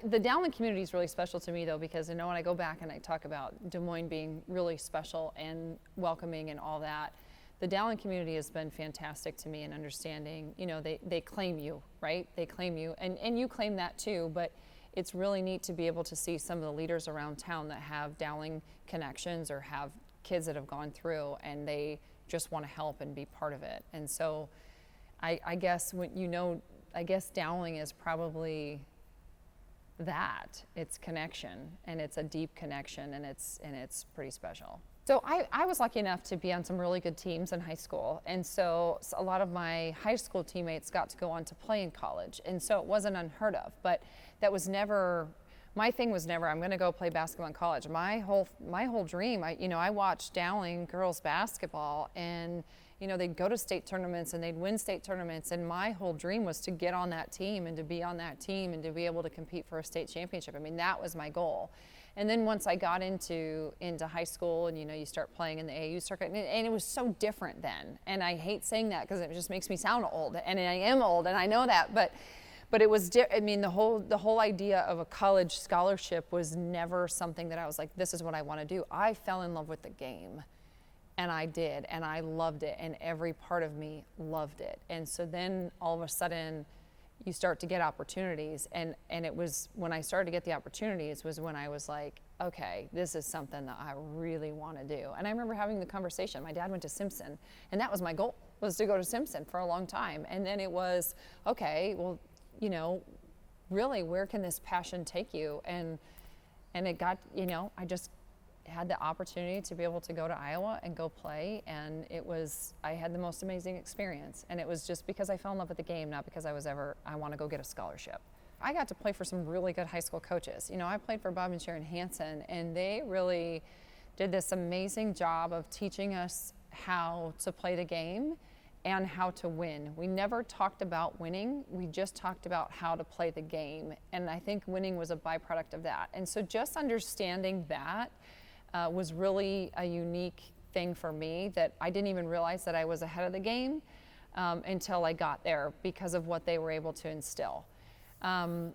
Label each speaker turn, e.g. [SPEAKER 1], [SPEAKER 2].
[SPEAKER 1] The Dowling community is really special to me, though, because when I go back and I talk about Des Moines being really special and welcoming and all that, the Dowling community has been fantastic to me in understanding, they claim you, right? They claim you, and you claim that too, but it's really neat to be able to see some of the leaders around town that have Dowling connections or have kids that have gone through, and they just want to help and be part of it. And so I guess I guess Dowling is probably that. It's connection, and it's a deep connection, and it's pretty special. So I was lucky enough to be on some really good teams in high school, and so a lot of my high school teammates got to go on to play in college, and so it wasn't unheard of, but that was never, my thing was never, I'm going to go play basketball in college. My whole dream, I watched Dowling girls basketball, and they'd go to state tournaments and they'd win state tournaments, and my whole dream was to get on that team and to be on that team and to be able to compete for a state championship. I mean, that was my goal. And then once I got into high school, and you start playing in the AAU circuit, and it was so different then. And I hate saying that because it just makes me sound old, and I am old, and I know that, but it was the whole idea of a college scholarship was never something that I was like, this is what I want to do. I fell in love with the game. And I did, and I loved it, and every part of me loved it. And so then all of a sudden, you start to get opportunities, and it was when I started to get the opportunities was when I was like, okay, this is something that I really want to do. And I remember having the conversation. My dad went to Simpson, and that was my goal, was to go to Simpson for a long time. And then it was, okay, well, really, where can this passion take you? And it got, I just had the opportunity to be able to go to Iowa and go play, and I had the most amazing experience, and it was just because I fell in love with the game, not because I want to go get a scholarship. I got to play for some really good high school coaches. I played for Bob and Sharon Hansen, and they really did this amazing job of teaching us how to play the game and how to win. We never talked about winning, we just talked about how to play the game, and I think winning was a byproduct of that. And so just understanding that was really a unique thing for me, that I didn't even realize that I was ahead of the game until I got there because of what they were able to instill. And